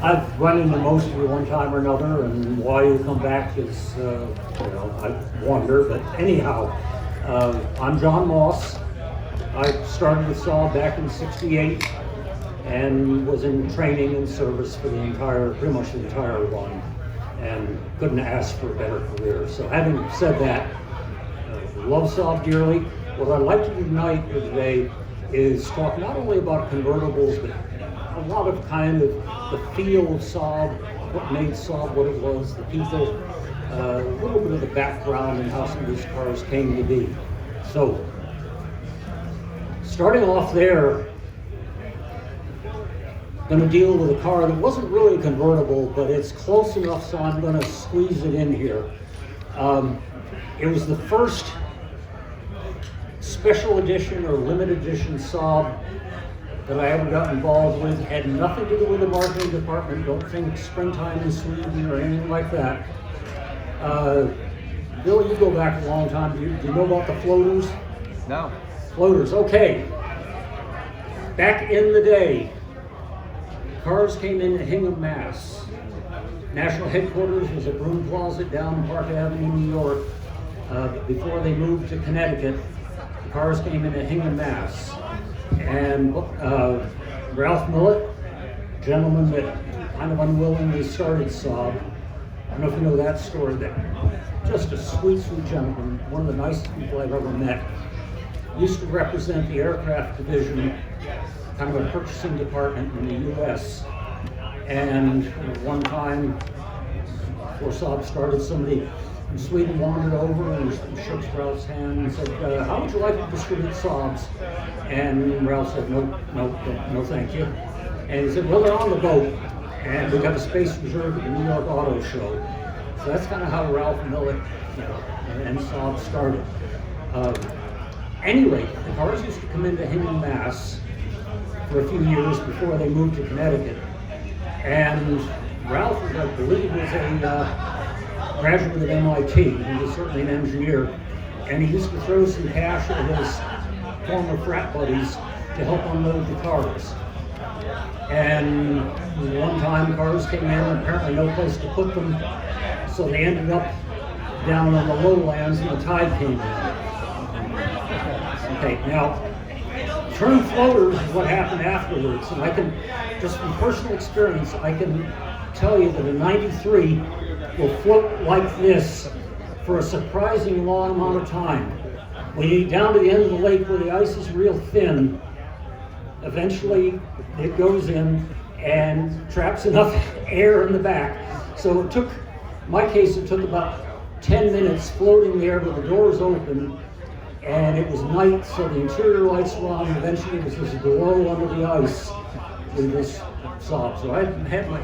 I've run into most of you one time or another, and why you come back is, I wonder. But anyhow, I'm John Moss. I started with Saab back in '68 and was in training and service for pretty much the entire run, and couldn't ask for a better career. So having said that, love Saab dearly. What I'd like to do tonight or today is talk not only about convertibles, but a lot of kind of the feel of Saab, what made Saab what it was, the people, a little bit of the background and how some of these cars came to be. So, starting off there, going to deal with a car that wasn't really a convertible, but it's close enough, so I'm going to squeeze it in here. It was the first special edition or limited edition Saab that I ever got involved with. Had nothing to do with the marketing department. Don't think springtime in Sweden or anything like that. Bill, you go back a long time. Do you know about the floaters? No. Floaters, okay. Back in the day, cars came into Hingham, Mass. National headquarters was at Broom Closet down Park Avenue, New York. Before they moved to Connecticut, the cars came into Hingham, Mass. And Ralph Millett, gentleman that kind of unwillingly started Saab. I don't know if you know that story. Just a sweet, sweet gentleman, one of the nicest people I've ever met. Used to represent the aircraft division, kind of a purchasing department in the U.S. And one time, before Saab started, somebody from Sweden wandered over and shook Ralph's hand and said, how would you like to distribute Saabs? And Ralph said, no, thank you. And he said, well, they're on the boat, and we got a space reserved at the New York Auto Show. So that's kind of how Ralph Millett and Saab started. Anyway, the cars used to come into Hingham, Mass for a few years before they moved to Connecticut. And Ralph, I believe, was a graduate of MIT. He was certainly an engineer. And he used to throw some cash at his former frat buddies to help unload the cars. And one time cars came in, apparently no place to put them, so they ended up down on the lowlands and the tide came in. Okay, now, term floaters is what happened afterwards, and I can, just from personal experience, I can tell you that a 93 will float like this for a surprising long amount of time. When you get down to the end of the lake where the ice is real thin, eventually it goes in and traps enough air in the back. So it took, in my case, it took about 10 minutes floating there with the doors open, and it was night, so the interior lights were on. Eventually it was this glow under the ice with this Saab. So I had my,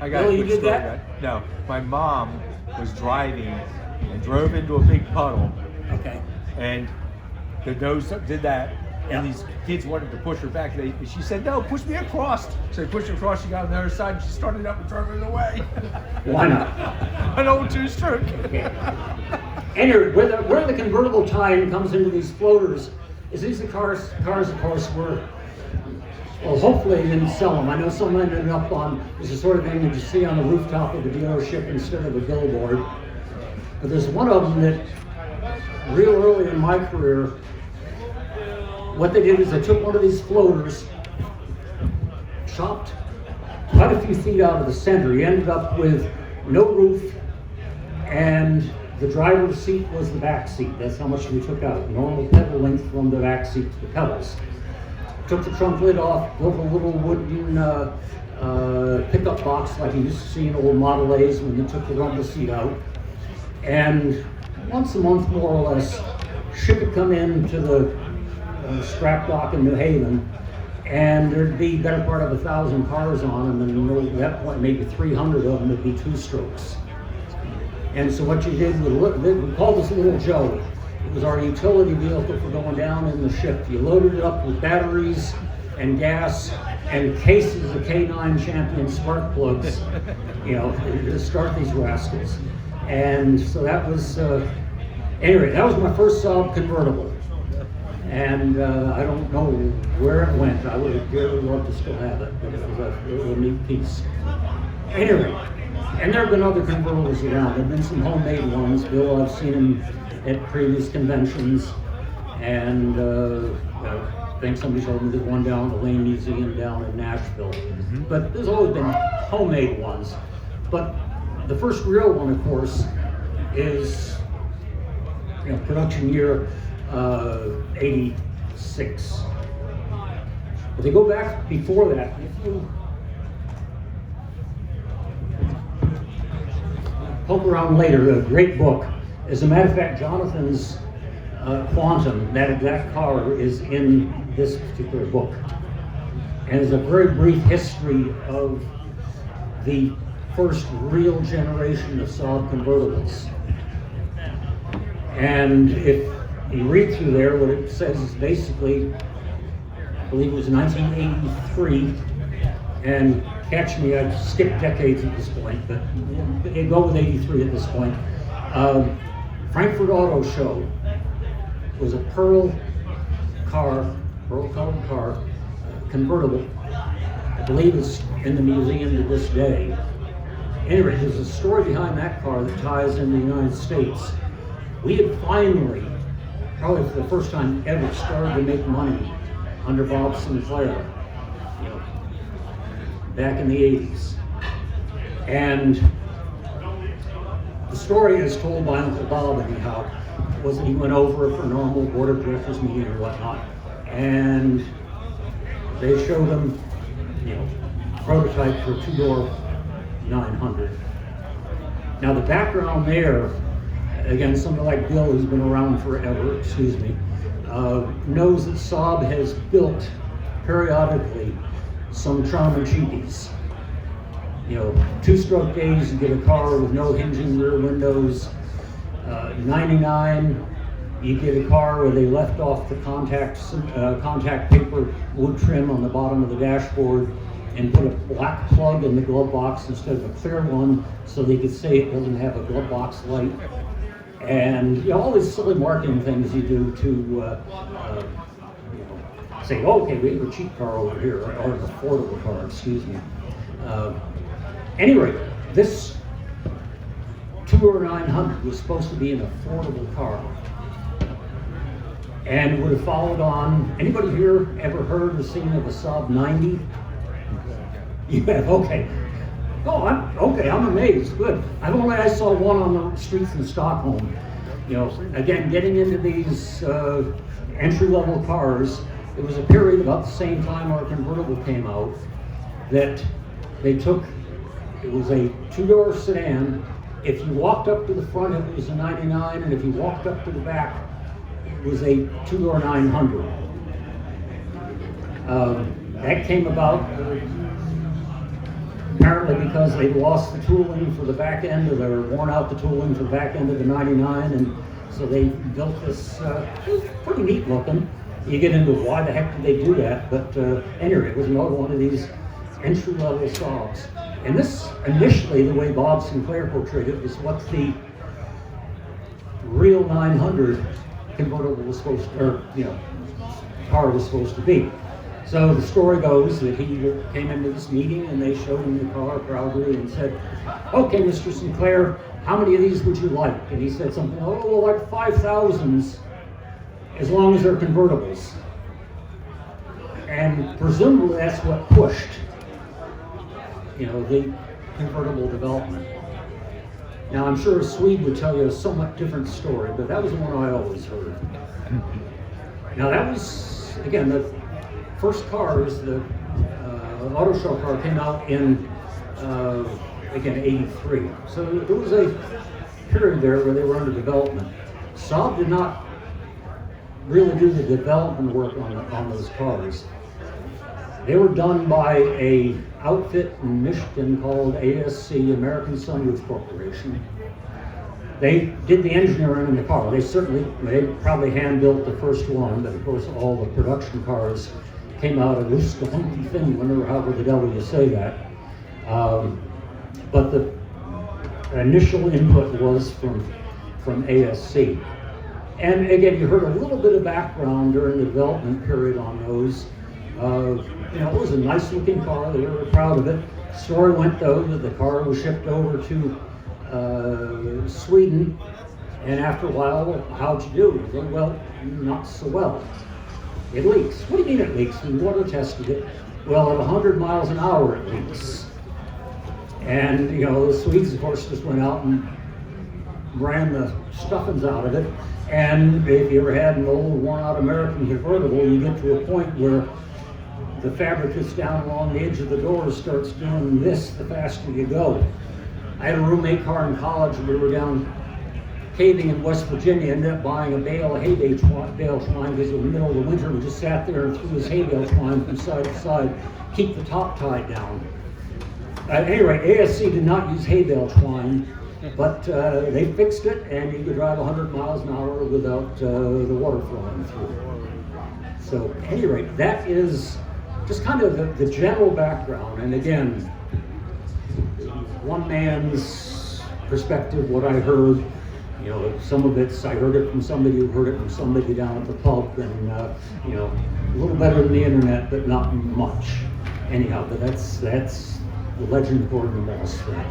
I got you did that? Right? No, my mom was driving and drove into a big puddle. Okay. And the nose did that, and these kids wanted to push her back. She said, no, push me across. So they pushed her across, she got on the other side, and she started up and drove it away. Why not? An old two-stroke. Anyway, where the convertible tie-in comes into these floaters is these are cars of course, were, well, hopefully they didn't sell them. I know some ended up on, it's the sort of thing that you see on the rooftop of a dealership instead of a billboard. But there's one of them that, real early in my career, what they did is they took one of these floaters, chopped quite a few feet out of the center. You ended up with no roof, and the driver's seat was the back seat. That's how much we took out. Normal pedal length from the back seat to the pedals. Took the trunk lid off, built a little wooden pickup box like you used to see in old Model A's when you took the rumble seat out. And once a month, more or less, ship would come in to the scrap dock in New Haven, and there'd be better part of 1,000 cars on them, and at that point maybe 300 of them would be two-strokes. And so what you did, we called this Little Joe. It was our utility vehicle for going down in the ship. You loaded it up with batteries and gas and cases of K9 Champion spark plugs, to start these rascals. And so that was, anyway, that was my first Saab convertible. And I don't know where it went. I would have dearly loved to still have it, but it was a neat piece. Anyway, and there have been other convertibles around. There have been some homemade ones. Bill, I've seen them at previous conventions, and I think somebody told me there's one down at the Lane Museum down in Nashville. But there's always been homemade ones. But the first real one, of course, is production year 86. But they go back before that. If you poke around later, a great book. As a matter of fact, Jonathan's Quantum, that exact car, is in this particular book. And it's a very brief history of the first real generation of Saab convertibles. And if you read through there, what it says is basically, I believe it was 1983, and catch me, I've skipped decades at this point, but go with 83 at this point. Frankfurt Auto Show was a pearl colored car, convertible. I believe it's in the museum to this day. Anyway, there's a story behind that car that ties in the United States. We had finally, probably for the first time ever, started to make money under Bob Sinclair, back in the 80s. And the story is told by Uncle Bob anyhow, was that he went over for a normal board of directors meeting or whatnot, and they showed him, prototype for a two-door 900. Now the background there, again, somebody like Bill, who's been around forever, knows that Saab has built periodically some charming cheapies. Two-stroke days, you get a car with no hinging rear windows. 99, you get a car where they left off the contact paper wood trim on the bottom of the dashboard and put a black plug in the glove box instead of a clear one, so they could say it doesn't have a glove box light. And all these silly marketing things you do to say, okay, we have a cheap car over here, or an affordable car, excuse me. Anyway, this 900 was supposed to be an affordable car, and would have followed on. Anybody here ever heard or seen of a Saab 90? You have, okay. Oh, I'm amazed. Good. I saw one on the streets in Stockholm. Again, getting into these entry-level cars. It was a period about the same time our convertible came out that they took. It was a two-door sedan. If you walked up to the front, it was a 99, and if you walked up to the back, it was a two-door 900. That came about apparently because they lost the tooling for the back end, or they were worn out the tooling for the back end of the 99, and so they built this. It was pretty neat looking. You get into why the heck did they do that, but anyway, it was another one of these entry-level Saabs. And this, initially, the way Bob Sinclair portrayed it, was what the real 900 convertible was supposed to, or, car was supposed to be. So the story goes that he came into this meeting and they showed him the car proudly and said, okay, Mr. Sinclair, how many of these would you like? And he said something, like 5,000s, as long as they're convertibles. And presumably that's what pushed the convertible development. Now, I'm sure a Swede would tell you a somewhat different story, but that was the one I always heard. Now, that was, again, the first cars, the auto show car came out in, again, 83. So there was a period there where they were under development. Saab did not really do the development work on those cars. They were done by a outfit in Michigan called ASC, American Sunroof Corporation. They did the engineering in the car. They probably hand-built the first one, but of course all the production cars came out of Esteemed, Finland, or however the devil you say that. But the initial input was from ASC. And again, you heard a little bit of background during the development period on those. You know, it was a nice looking car, they were proud of it. Story went though that the car was shipped over to Sweden, and after a while, well, how'd you do? They said, well, not so well. It leaks. What do you mean it leaks? We water tested it. Well, at 100 miles an hour it leaks. And you know, the Swedes of course just went out and ran the stuffings out of it. And if you ever had an old worn out American convertible, you get to a point where the fabric that's down along the edge of the door starts doing this the faster you go. I had a roommate car in college. We were down caving in West Virginia, ended up buying a bale of hay bale twine because in the middle of the winter we just sat there and threw this hay bale twine from side to side, keep the top tied down. At any rate, ASC did not use hay bale twine, but they fixed it and you could drive 100 miles an hour without the water flowing through. So at any rate, that is just kind of the general background. And again, one man's perspective, what I heard, you know, some of it's, I heard it from somebody who heard it from somebody down at the pub, and you know, a little better than the internet, but not much. Anyhow, but that's the legend of Gordon Moss thing.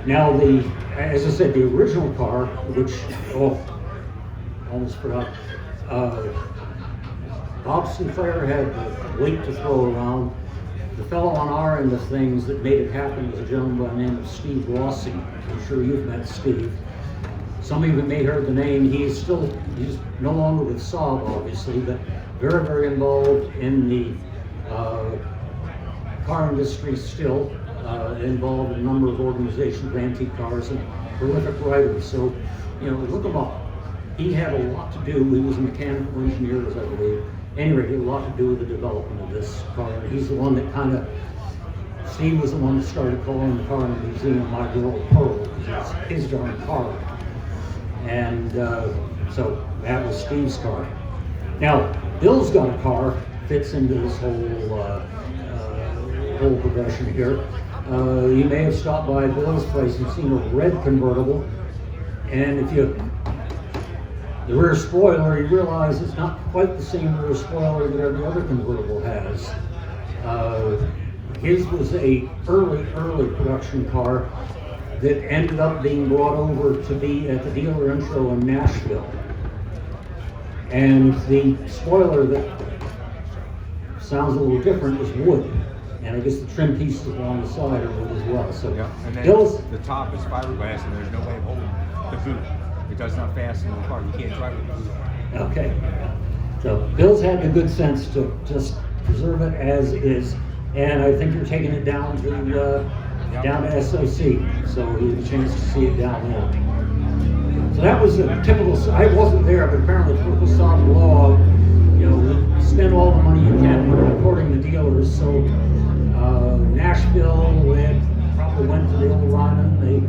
Now as I said, the original car, which, almost forgot, Bob Sinclair had the weight to throw around. The fellow on our end of things that made it happen was a gentleman by the name of Steve Rossi. I'm sure you've met Steve. Some of you may have heard the name. He's no longer with Saab, obviously, but very, very involved in the car industry still, involved in a number of organizations, antique cars, and prolific writer. So, you know, look him up. He had a lot to do. He was a mechanical engineer, as I believe. Anyway, he had a lot to do with the development of this car. He's the one that kind of, Steve was the one that started calling the car in the museum My Girl Pearl, because it's his darn car. And so that was Steve's car. Now, Bill's got a car, fits into this whole progression here. You may have stopped by Bill's place and seen a red convertible. And if the rear spoiler, you realize it's not quite the same rear spoiler that every other convertible has. His was a early production car that ended up being brought over to be at the dealer intro in Nashville. And the spoiler that sounds a little different is wood. And I guess the trim pieces along the side are wood as well. So yeah, and then the top is fiberglass and there's no way of holding the boot. It does not fasten in the car. You can't drive with the boot. Okay. So Bill's had the good sense to just preserve it as is. And I think you're taking it down to SOC. So you have a chance to see it down there. So that was a typical, I wasn't there, but apparently typical Saab law, you know, spend all the money you can according to dealers. So Nashville, they probably went to the old Ryman. They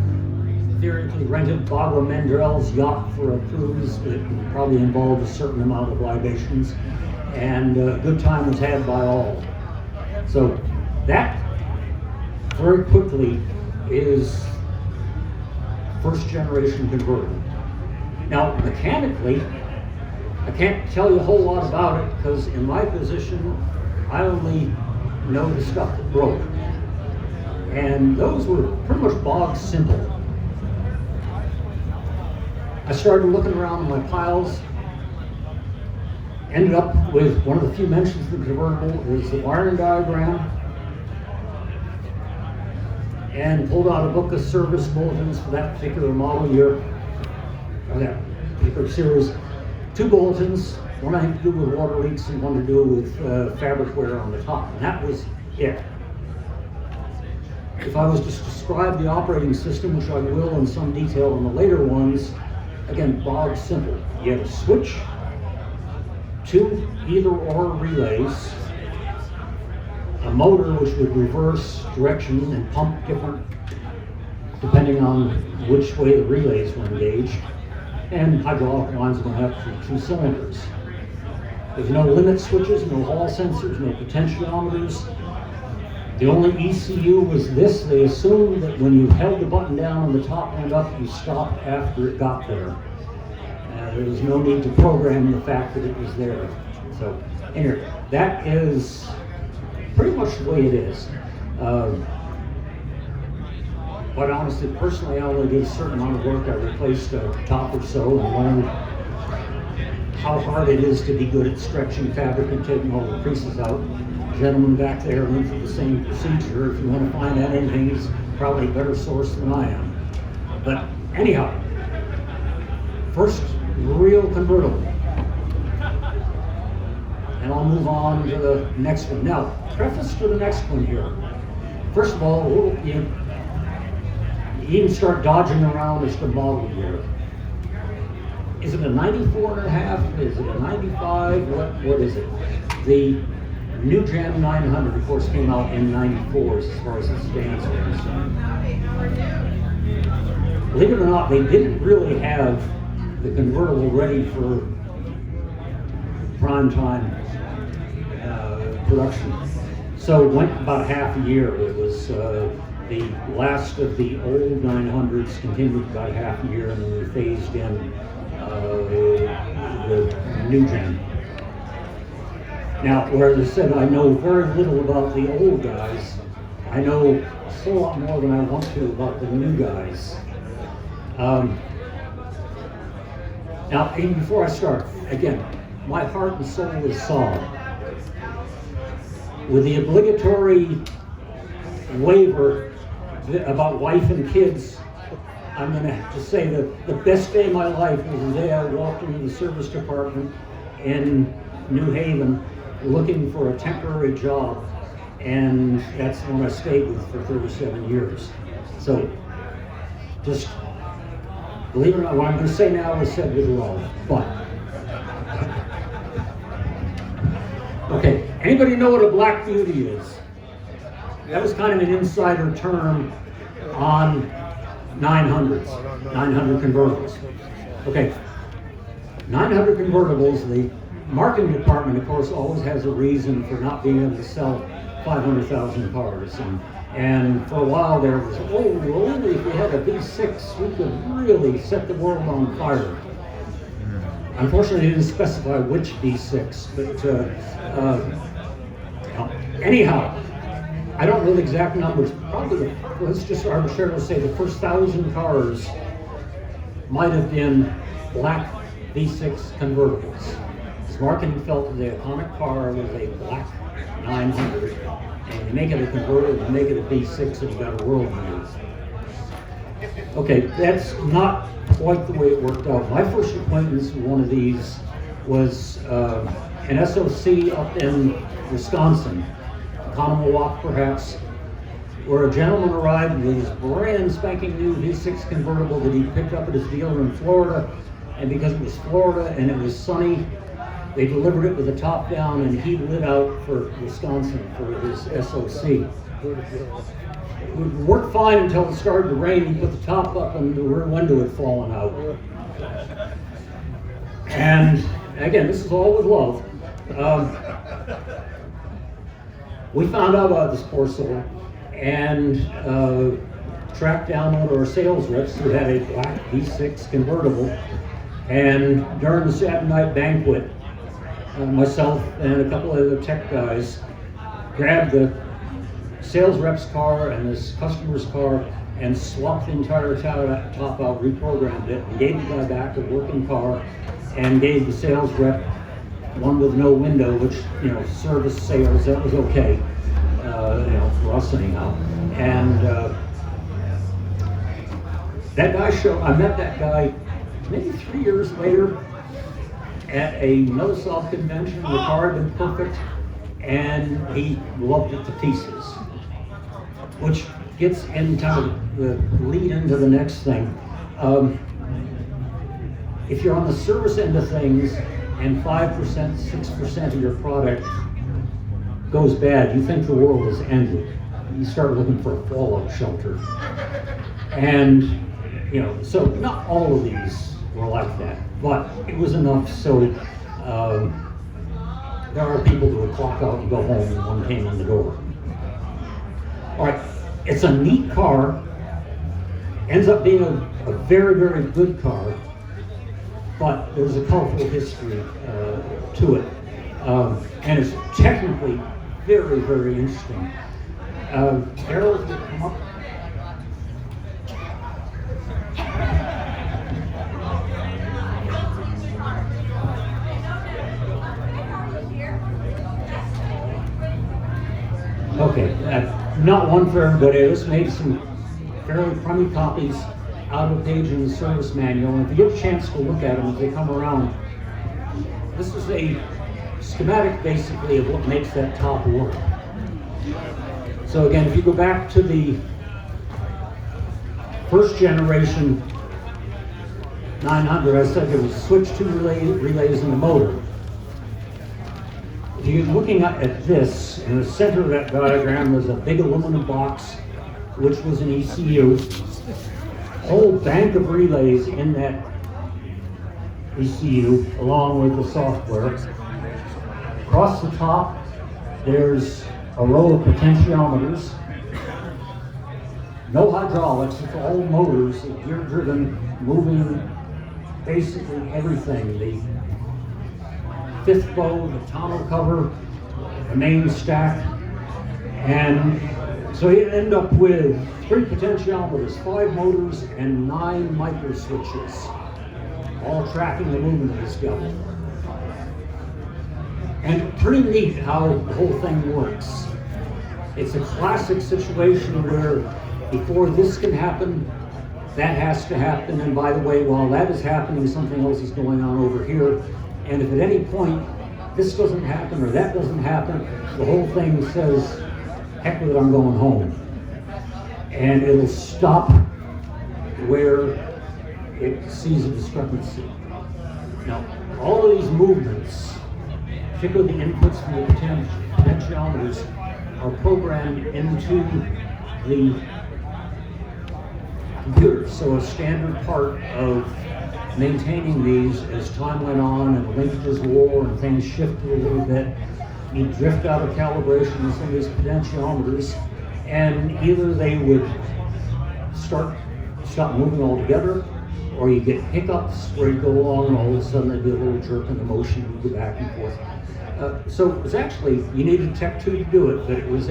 theoretically rented Barbara Mandrell's yacht for a cruise that probably involved a certain amount of libations. And a good time was had by all. So that very quickly is first generation convertible. Now mechanically, I can't tell you a whole lot about it because in my position, I only know the stuff that broke. And those were pretty much bog simple. I started looking around in my piles, ended up with one of the few mentions of the convertible is the wiring diagram, and pulled out a book of service bulletins for that particular model year, or that particular series. 2 bulletins, one had to do with water leaks and one to do with fabric wear on the top, and that was it. If I was to describe the operating system, which I will in some detail in the later ones, again, bog simple. You have a switch, 2 either-or relays, a motor which would reverse direction and pump different depending on which way the relays were engaged, and hydraulic lines are going to have 2 cylinders. There's no limit switches, no hall sensors, no potentiometers. The only ECU was this. They assumed that when you held the button down on the top and up, you stopped after it got there. There was no need to program the fact that it was there. So anyway, that is pretty much the way it is. But honestly, personally, I only did a certain amount of work. I replaced a top or so and learned how hard it is to be good at stretching fabric and taking all the creases out. Gentleman back there went through the same procedure. If you want to find out anything, he's probably a better source than I am. But anyhow, first real convertible. And I'll move on to the next one. Now, preface to the next one here. First of all, you even start dodging around as the model year. Is it a 94 and a half? Is it a 95? What is it? The new Gen 900, of course, came out in 94 as far as the stands are concerned. Believe it or not, they didn't really have the convertible ready for prime time production. So it went about half a year. It was the last of the old 900s continued about half a year, and then we phased in the new gen. Now, where I said I know very little about the old guys, I know a whole lot more than I want to about the new guys. Now, even before I start, again, my heart and soul is Saab. With the obligatory waiver about wife and kids, I'm going to have to say that the best day of my life was the day I walked into the service department in New Haven looking for a temporary job, and that's the one I stayed with for 37 years. So, just believe it or not, what I'm going to say now is said with love, but. Okay, anybody know what a black beauty is? That was kind of an insider term on 900s, 900 convertibles. Okay, 900 convertibles, the marketing department, of course, always has a reason for not being able to sell 500,000 cars. And for a while there was, only if we had a V6, we could really set the world on fire. Unfortunately, they didn't specify which V6, but anyhow, I don't know the exact numbers. Probably, let's just arbitrarily say the first 1,000 cars might have been black V6 convertibles. This marketing felt that the iconic car was a black 900, and you make it a convertible, you make it a V6, and you got a world news. Okay, that's not quite the way it worked out. My first acquaintance with one of these was an SOC up in Wisconsin, Conomowoc perhaps, where a gentleman arrived with his brand spanking new V6 convertible that he picked up at his dealer in Florida, and because it was Florida and it was sunny, they delivered it with the top down, and he lit out for Wisconsin for his SOC. It worked fine until it started to rain. He put the top up and the rear window had fallen out. And again, this is all with love. We found out about this poor soul and tracked down one of our sales reps who had a black V6 convertible. And during the Saturday night banquet, myself and a couple of other tech guys grabbed the sales rep's car and this customer's car and swapped the entire top out, reprogrammed it, and gave the guy back a working car, and gave the sales rep one with no window, which, service sales, that was okay, for us anyhow. And that guy I met that guy maybe 3 years later at another Saab convention. The car had been perfect, and he loved it to pieces. Which gets into the lead into the next thing. If you're on the service end of things and 5%, 6% of your product goes bad, you think the world is ended. You start looking for a fallout shelter. And, so not all of these were like that, but it was enough so there are people who would clock out and go home when one came in the door. All right, it's a neat car, ends up being a very, very good car, but there's a colorful history to it. And it's technically very, very interesting. Harold, come up. Okay, not one for everybody. I just made some fairly crummy copies out of a page in the service manual, and if you get a chance to look at them as they come around, this is a schematic basically of what makes that top work. So again, if you go back to the first generation 900, I said there was switch two relays in the motor. If you're looking at this, in the center of that diagram was a big aluminum box, which was an ECU. Whole bank of relays in that ECU, along with the software. Across the top, there's a row of potentiometers. No hydraulics, it's all motors, gear-driven, moving basically everything. The fifth bow, the tonneau cover, the main stack, and so you end up with 3 potentiometers, 5 motors, and 9 micro switches, all tracking the movement of this guy. And pretty neat how the whole thing works. It's a classic situation where before this can happen, that has to happen, and by the way, while that is happening, something else is going on over here. And if at any point this doesn't happen or that doesn't happen, the whole thing says, heck with it, I'm going home. And it'll stop where it sees a discrepancy. Now, all of these movements, particularly the inputs from the potentiometers, are programmed into the computer. So a standard part of maintaining these as time went on and linkages wore and things shifted a little bit, you drift out of calibration with some of these potentiometers, and either they would stop moving altogether, or you get hiccups where you go along and all of a sudden there'd be a little jerk in the motion, you go back and forth. So it was actually, you needed Tech 2 to do it, but it was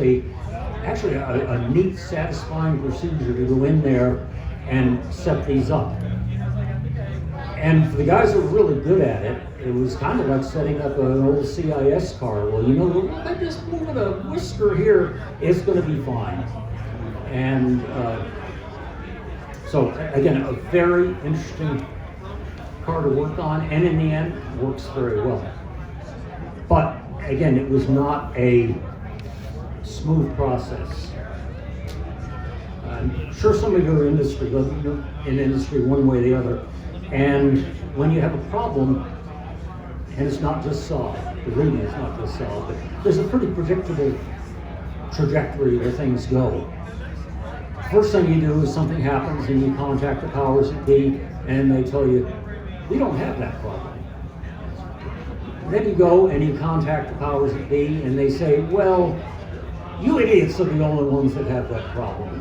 actually a neat, satisfying procedure to go in there and set these up. And for the guys that were really good at it, it was kind of like setting up an old CIS car. Well, you know, if I just move a whisker here, it's going to be fine. And so, again, a very interesting car to work on, and in the end, works very well. But, again, it was not a smooth process. I'm sure some of you are in industry one way or the other. And when you have a problem, and it's not just Saab, believe me, it's not just Saab, but there's a pretty predictable trajectory where things go. First thing you do is something happens and you contact the powers that be, and they tell you, we don't have that problem. Then you go and you contact the powers that be, and they say, well, you idiots are the only ones that have that problem.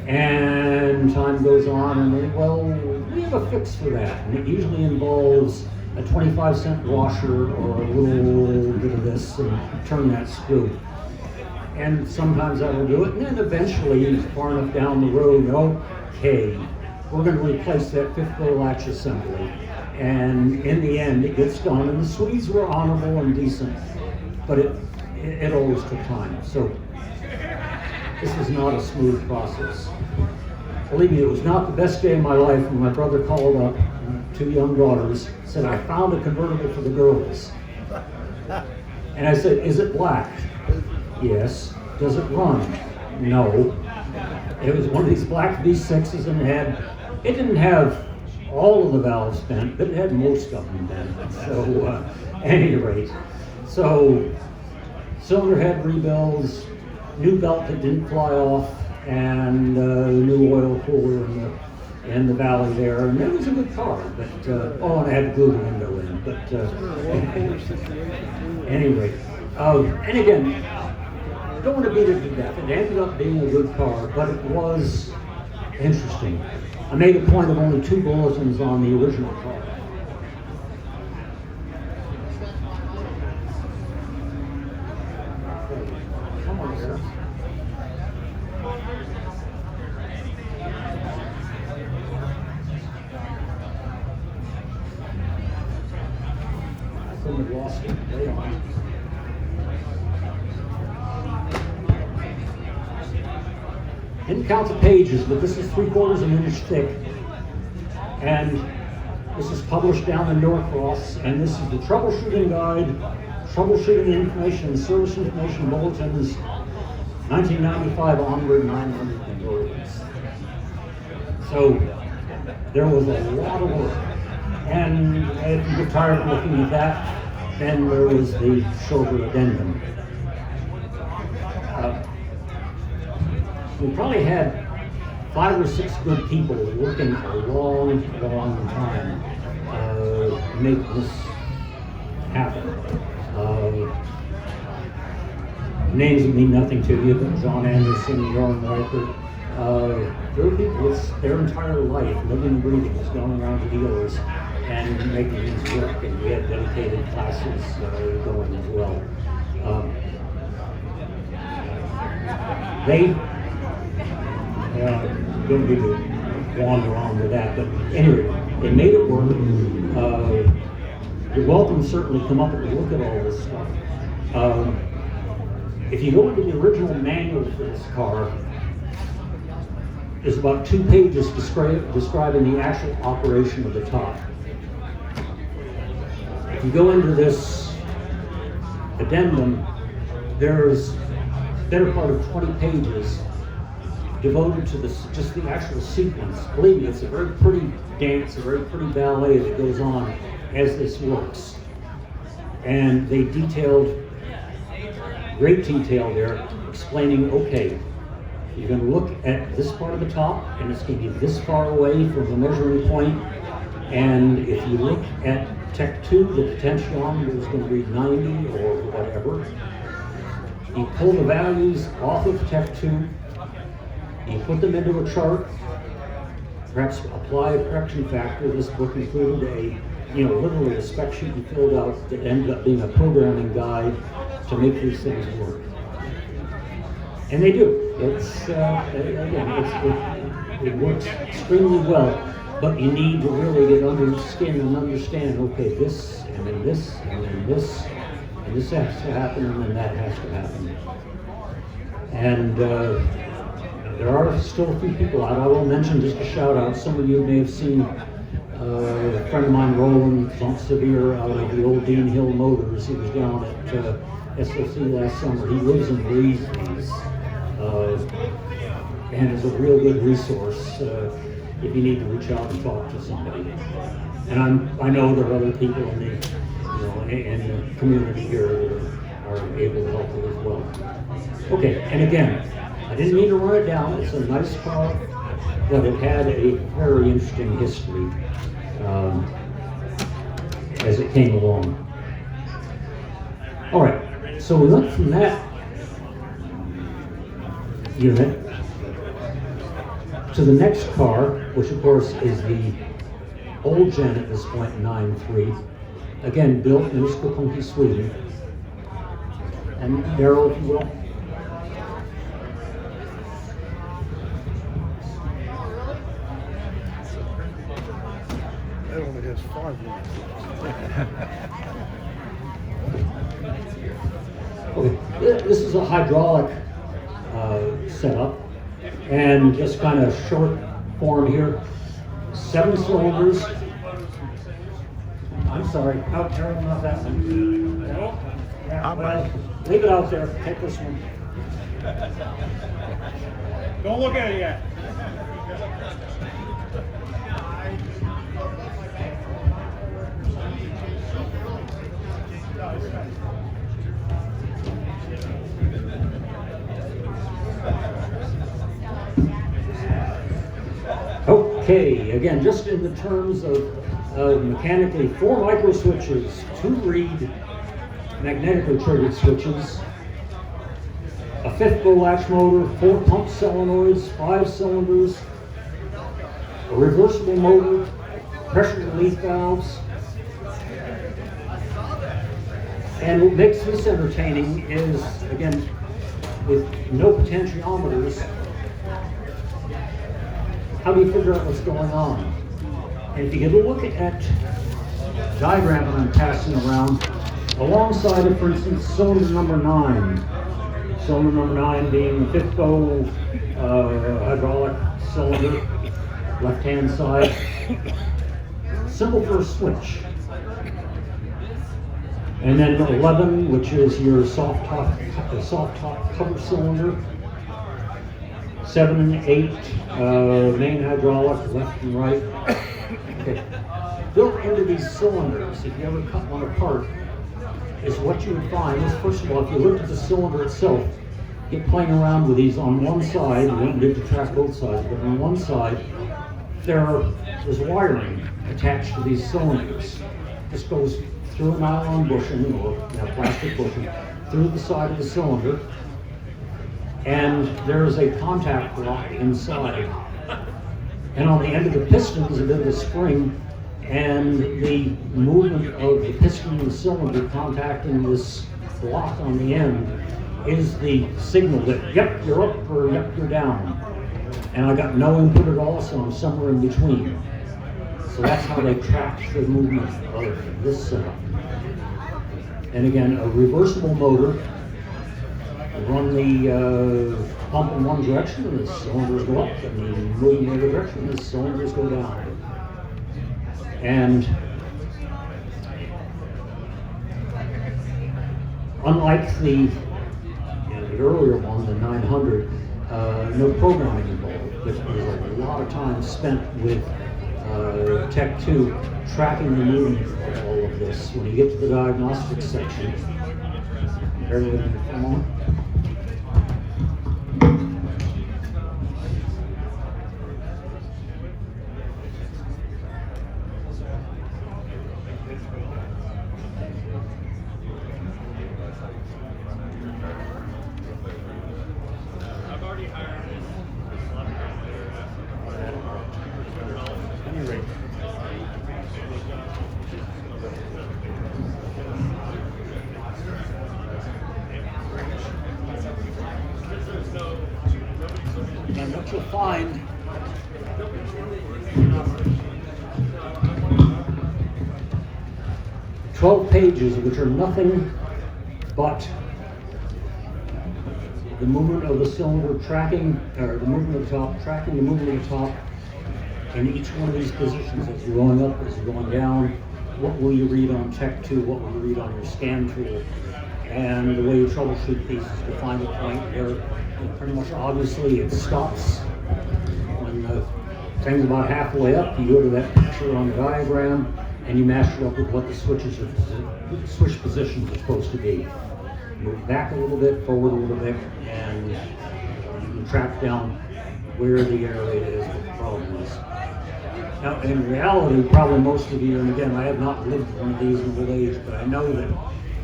And time goes on, and they, well, we have a fix for that. And it usually involves a 25-cent washer or a little bit of this, and turn that screw. And sometimes I will do it, and then eventually, far enough down the road, okay, we're going to replace that fifth row latch assembly. And in the end, it gets done, and the Swedes were honorable and decent, but it always took time. So this was not a smooth process. Believe me, it was not the best day of my life when my brother called up, 2 young daughters, said, I found a convertible for the girls. And I said, is it black? Yes. Does it run? No. It was one of these black V6s, and it didn't have all of the valves bent, but it had most of them bent. So, at any rate, so cylinder head rebuilds, new belt that didn't fly off, and new oil cooler in the valley there, and it was a good car. But and I had to glue the window in. But anyway, and again, don't want to beat it to death. It ended up being a good car, but it was interesting. I made a point of only 2 bulletins on the original car. Come on, sir. I couldn't have lost it. Lay on. Didn't count the pages, but this is 3/4 of an inch thick. And this is published down in Norcross, and this is the troubleshooting guide, troubleshooting information and service information bulletins, 1995 onward, 900 convertibles. So there was a lot of work. And if you get tired of looking at that, then there was the shorter addendum. We probably had 5 or 6 good people working a long, long time to make this happen. Names that mean nothing to you, but John Anderson, Jorn Reichert, there were people with their entire life, living and breathing, was going around to dealers and making things work, and we had dedicated classes going as well. They don't need to wander on with that, but anyway, they made it work. You're welcome to certainly come up and look at all this stuff. If you go into the original manual for this car, there's about 2 pages describing the actual operation of the top. If you go into this addendum, there's a better part of 20 pages devoted to just the actual sequence. Believe me, it's a very pretty dance, a very pretty ballet that goes on as this works. And they detailed, great detail there, explaining, okay, you're going to look at this part of the top, and it's going to be this far away from the measuring point. And if you look at Tech 2, the potentiometer is going to read 90 or whatever. You pull the values off of Tech 2, you put them into a chart, perhaps apply a correction factor. This book included literally a spec sheet you filled out that ended up being a programming guide to make these things work. And they do. It's, it works extremely well, but you need to really get under the skin and understand, okay, this, and then this, and then this, and this has to happen, and then that has to happen. And there are still a few people out. I will mention, just a shout out, some of you may have seen a friend of mine, Roland Severe, out of the old Dean Hill Motors. He was down at SOC last summer. He lives and breathes these, and is a real good resource if you need to reach out and talk to somebody. And I know there are other people in the community here that are able to help with as well. Okay, and again, I didn't mean to run it down. It's a nice car, but it had a very interesting history as it came along. All right, so we went from that unit to the next car, which of course is the old gen at this point, 9.3. Again, built in Skopunki, Sweden. And Daryl, if you will. That only has 5 units. Okay. This is a hydraulic setup, and just kind of short form here. 7 cylinders. I'm sorry, how terrible not that one? Yeah, well, leave it out there. Take this one. Don't look at it yet. Okay, again, just in the terms of mechanically, 4 micro switches, 2 reed magnetically triggered switches, a 5th bow latch motor, 4 pump solenoids, 5 cylinders, a reversible motor, pressure relief valves. And what makes this entertaining is, again, with no potentiometers, how do you figure out what's going on? And if you get a look at the diagram that I'm passing around, alongside of, for instance, cylinder number 9, cylinder number 9 being the FIFO hydraulic cylinder, left-hand side, symbol for a switch. And then 11, which is your soft top cover cylinder. 7 and 8, main hydraulic, left and right. Okay. Built into these cylinders, if you ever cut one apart, is what you would find is, first of all, if you look at the cylinder itself, get playing around with these on one side, you don't need to track both sides, but on one side, there's wiring attached to these cylinders. This goes through a nylon bushing or plastic bushing through the side of the cylinder, and there is a contact block inside. And on the end of the piston is a bit of a spring, and the movement of the piston and the cylinder contacting this block on the end is the signal that, yep, you're up, or yep, you're down. And I got no input at all, so I'm somewhere in between. So that's how they track the movement of this setup. And again, a reversible motor. Run the pump in one direction and the cylinders go up, and you move in the other direction and the cylinders go down. And unlike the earlier one, the 900, no programming involved. There's a lot of time spent with Tech 2 tracking the movement of all of this. When you get to the diagnostics section, bear with me for a moment. And what you'll find "12 pages, which are nothing but the movement of the cylinder tracking, or the movement of the top, tracking the movement of the top in each one of these positions as you're going up, as you're going down. What will you read on Tech 2? What will you read on your scan tool? And the way you troubleshoot these is to find a point where pretty much obviously it stops. When the thing's about halfway up, you go to that picture on the diagram and you match it up with what the switch positions are supposed to be. Move back a little bit, forward a little bit, and you can track down where the error rate is, what the problem is. Now, in reality, probably most of you, and again, I have not lived one of these in old age, but I know that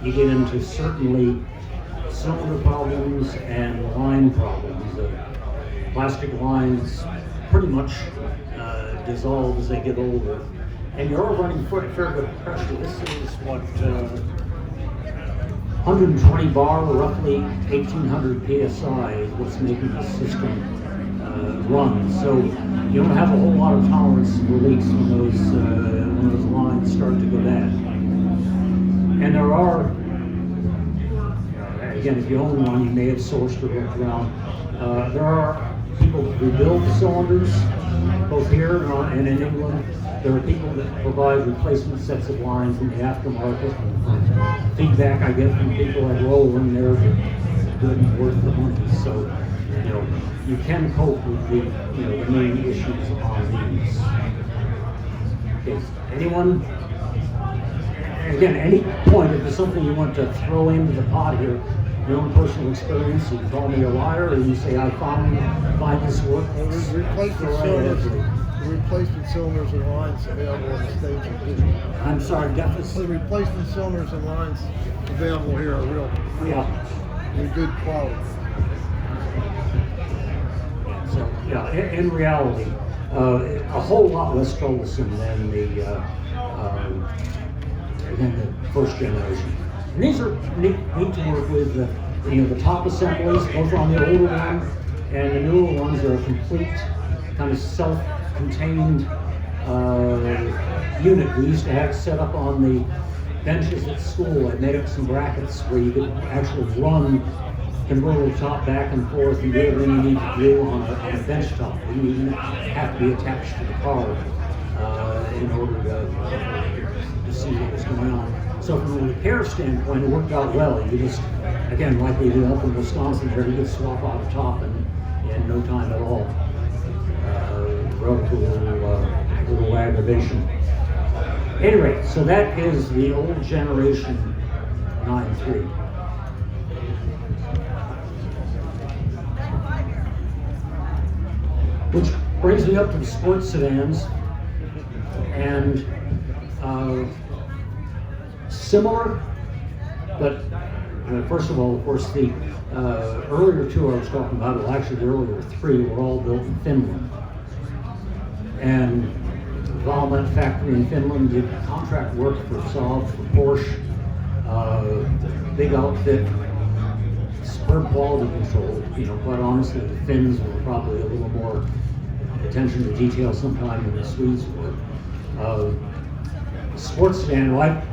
you get into certainly cylinder problems and line problems. The plastic lines pretty much dissolve as they get older. And you're running a fair bit of pressure. This is what, 120 bar, roughly 1800 PSI is what's making the system run. So you don't have a whole lot of tolerance for leaks when those lines start to go bad. And there are, again, if you own one, you may have sourced or looked around. There are people who build cylinders, both here and in England. There are people that provide replacement sets of lines in the aftermarket. And feedback I get from people like Roland, they're good and worth the money. So, you can cope with the main issues on these. Okay, anyone? Again, any point, if there's something you want to throw into the pot here, your own personal experience, you call me a liar, or you say I find this work. Replacement cylinders and lines available on the stage. I'm sorry, deficit. The replacement cylinders and lines available here are real good quality. So, in reality, a whole lot less troublesome than the first generation. And these are neat to work with. The top assemblies, both on the older one and the newer ones, are a complete kind of self-contained unit. We used to have set up on the benches at school. I made up some brackets where you could actually run convertible top back and forth and do everything you need to do on a bench top. You didn't even have to be attached to the car in order to see what was going on. So from a repair standpoint, it worked out well. You just, again, like we did up in Wisconsin, there you could swap out a top in no time at all. Wrote to a little aggravation. Anyway, so that is the old generation 9.3. Which brings me up to the sports sedans, and similar, but first of all, of course, the earlier two I was talking about, well, actually the earlier three were all built in Finland. And Valmet factory in Finland did contract work for Saab, for Porsche, big outfit, superb quality control. Quite honestly, the Finns were probably a little more attention to detail sometime than the Swedes were. Sports sedan, like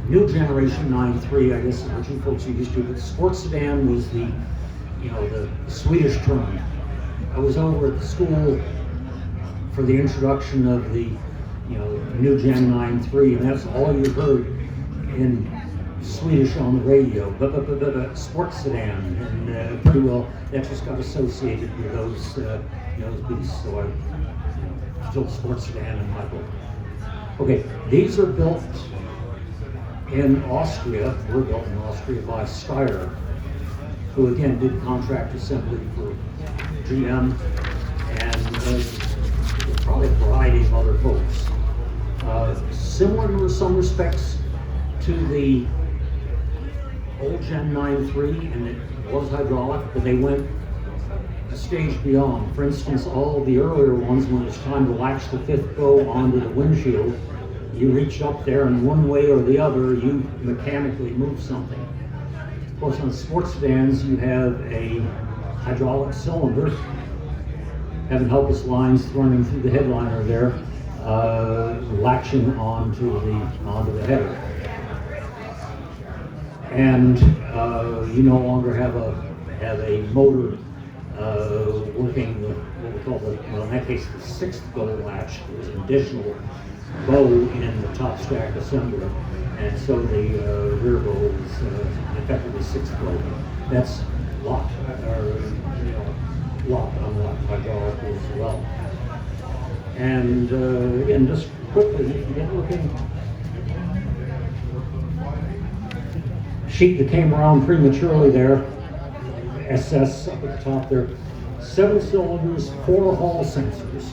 new generation 9.3, I guess is what you folks are used to, but sports sedan was the Swedish term. I was over at the school for the introduction of the new Gen 9.3, and that's all you heard in Swedish on the radio, sports sedan, and pretty well that just got associated with those beasts. So I built sports sedan in my book. Okay, these are built in Austria. Were built in Austria by Steyr, who again did contract assembly for GM and probably a variety of other folks. Similar in some respects to the old Gen 9.3, and it was hydraulic, but they went a stage beyond. For instance, all of the earlier ones, when it was time to latch the fifth bow onto the windshield, you reach up there and one way or the other, you mechanically move something. Of course, on sports sedans, you have a hydraulic cylinder, having helpless lines running through the headliner there, latching onto the header. And you no longer have a motor working what we call in that case the sixth bow latch. There's an additional bow in the top stack assembly, and so the rear bow is effectively sixth bow. That's locked unlocked hydraulically as well. And again, just quickly, if you get looking. Sheet that came around prematurely there, SS up at the top there, 7 cylinders, 4 hall sensors.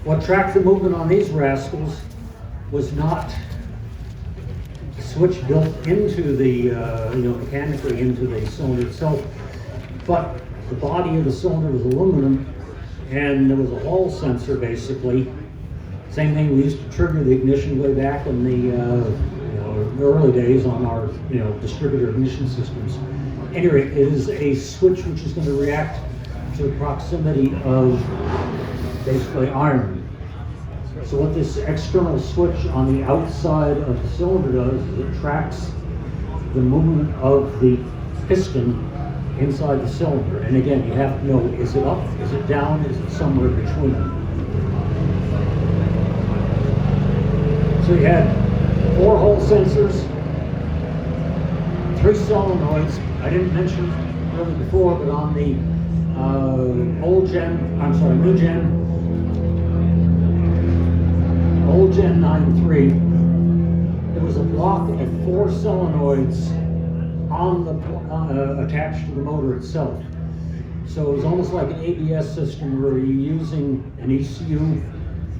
What tracked the movement on these rascals was not a switch built into the, mechanically into the cylinder itself, but the body of the cylinder was aluminum, and there was a hall sensor basically. Same thing, we used to trigger the ignition way back in the early days on our distributor ignition systems. Anyway, it is a switch which is going to react to the proximity of basically iron. So what this external switch on the outside of the cylinder does is it tracks the movement of the piston inside the cylinder. And again, you have to know, is it up, is it down, is it somewhere between them? So you had 4 hall sensors, 3 solenoids. I didn't mention really before, but on the old Gen 9.3, there was a block of 4 solenoids on the attached to the motor itself. So it was almost like an ABS system where you're using an ECU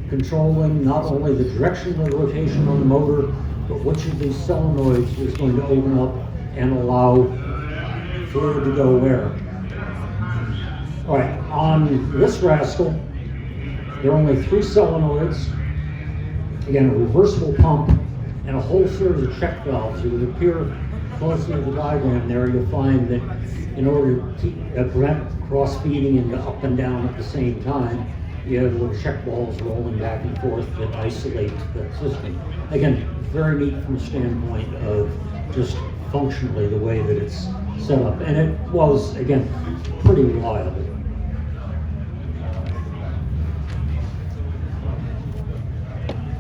controlling not only the direction of the rotation on the motor, but which of these solenoids was going to open up and allow fluid to go where. All right, on this rascal, there are only 3 solenoids. Again, a reversible pump and a whole series of check valves. It would appear closely to the diagram there, you'll find that in order to prevent cross-feeding and up and down at the same time, you have little check valves rolling back and forth that isolate the system. Again, very neat from the standpoint of just functionally the way that it's set up. And it was, again, pretty reliable.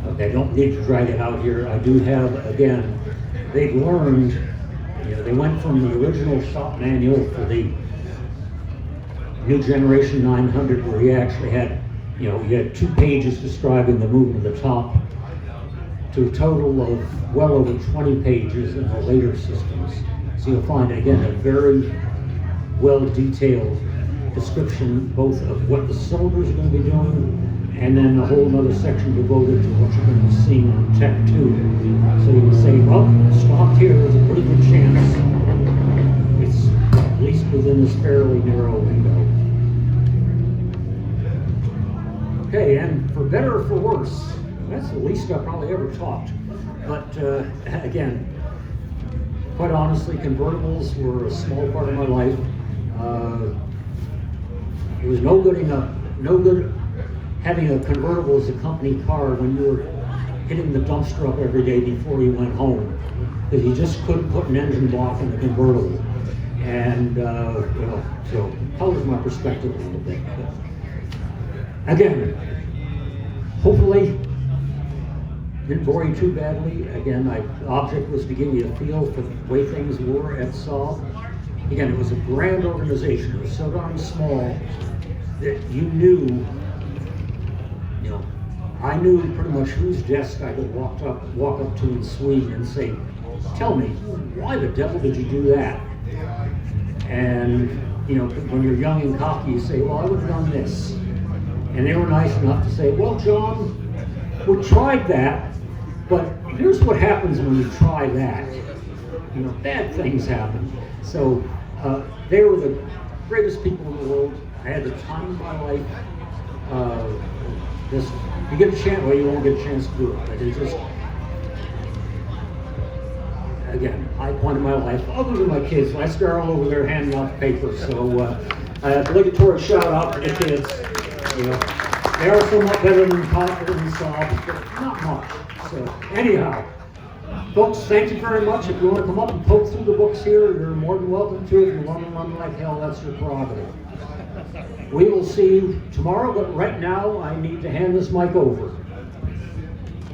Okay, I don't need to drag it out here. I do have, again, they've learned, they went from the original shop manual for the new generation 900 where you actually had, you had 2 pages describing the movement of the top to a total of well over 20 pages in the later systems. So you'll find, again, a very well-detailed description both of what the cylinders are going to be doing and then a whole other section devoted to what you're going to be seeing on Tech 2. So you can say, well, stopped here, there's a pretty good chance it's at least within this fairly narrow window. Okay, and for better or for worse, that's the least I probably ever talked. But again, quite honestly, convertibles were a small part of my life. It was no good having a convertible as a company car when you were hitting the dumpster up every day before you went home, because you just couldn't put an engine block in the convertible. And so colors my perspective a little bit. But again, hopefully didn't bore you too badly. Again, the object was to give you a feel for the way things were at Saab. Again, it was a grand organization. It was so darn small that you knew, I knew pretty much whose desk I could walk up to and swing and say, tell me, why the devil did you do that? And, when you're young and cocky, you say, well, I would have done this. And they were nice enough to say, well, John, we tried that, but here's what happens when you try that. Bad things happen. So they were the greatest people in the world. I had the time of my life. Just, you get a chance, well, you won't get a chance to do it, but it's just, again, high point of my life, other than my kids. Last year all over there handing out papers, so obligatory shout out to the kids. They are somewhat better than Saab, but not much. So anyhow, folks, thank you very much. If you want to come up and poke through the books here, you're more than welcome to. If you want to run like hell, that's your prerogative. We will see you tomorrow, but right now I need to hand this mic over.